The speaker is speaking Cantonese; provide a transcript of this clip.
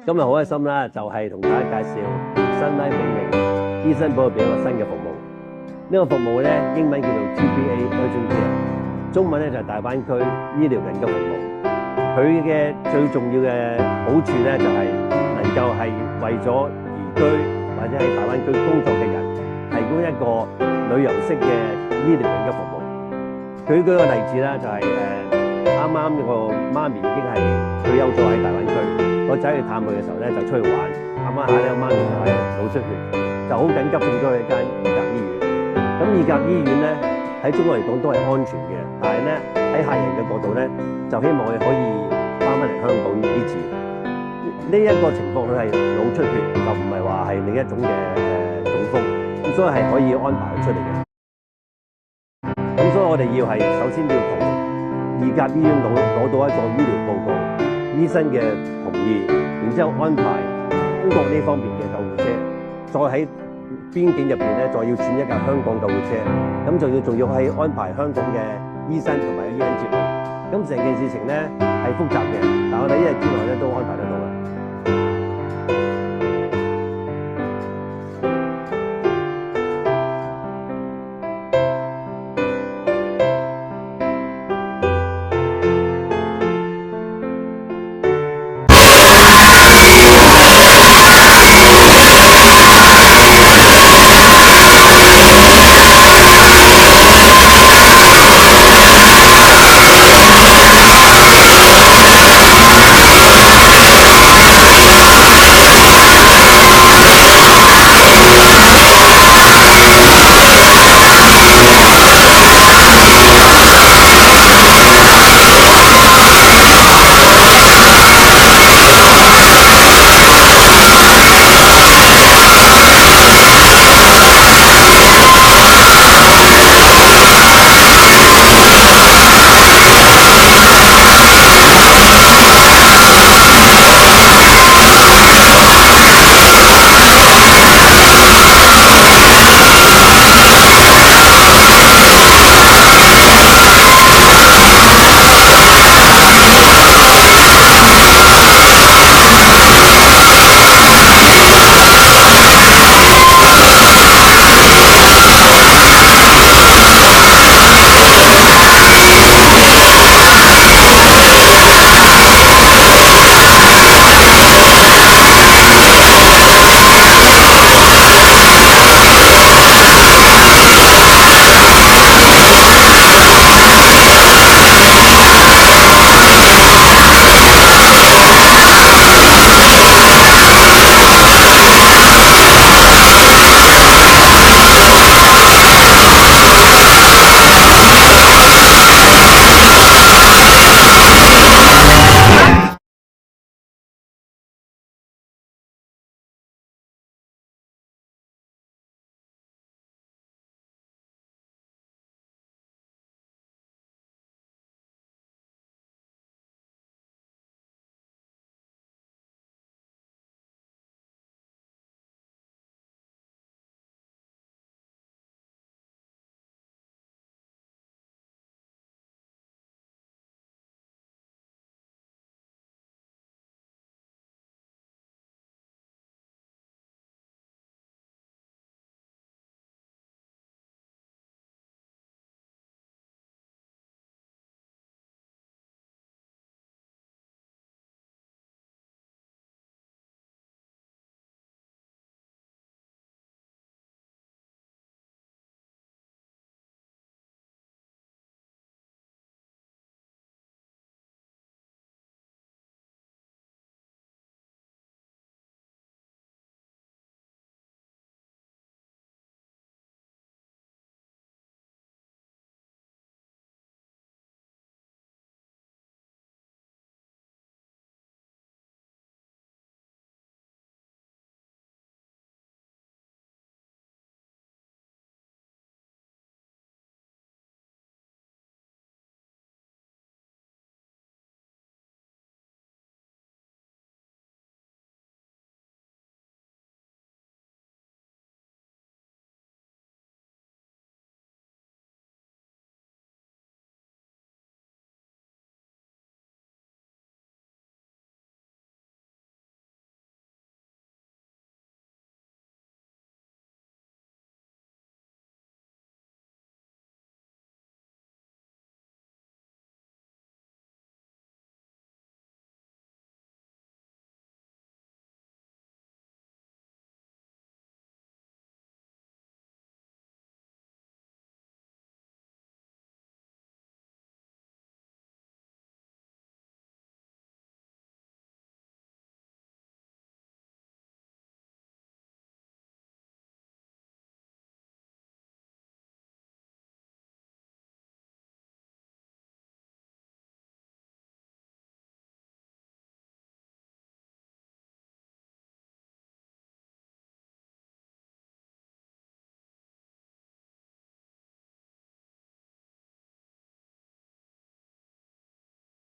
今日好開心啦，就係同大家介紹新拉永明醫生保健一個新嘅服務。呢個服務咧，英文叫做 GBA Urgent Care， 中文咧就係大灣區醫療緊急服務。佢嘅最重要嘅好處咧，就係能夠係為咗移居或者喺大灣區工作嘅人，提供一個旅遊式嘅醫療緊急服務。舉個例子啦，就係啱啱個媽咪已經係退休咗喺大灣區，個仔去探佢嘅時候咧，就出去玩，啱啱下呢個媽咪就係腦出血，就好緊急送咗去一間二甲醫院。咁二甲醫院咧喺中國嚟講都係安全嘅，但係咧喺客人嘅角度咧，就希望佢可以翻返嚟香港醫治。呢一個情況佢係腦出血，就唔係話係另一種嘅中風，咁所以係可以安排佢出嚟嘅。咁所以我哋要係首先要同二甲醫院攞到一個醫療報告，醫生嘅同意，然之後安排中國呢方面嘅救護車，再喺邊境入邊咧，再要轉一架香港救護車，咁仲要係安排香港嘅醫生同埋醫生接力，咁成件事情咧係複雜嘅，但我哋一日之內咧都安排得到。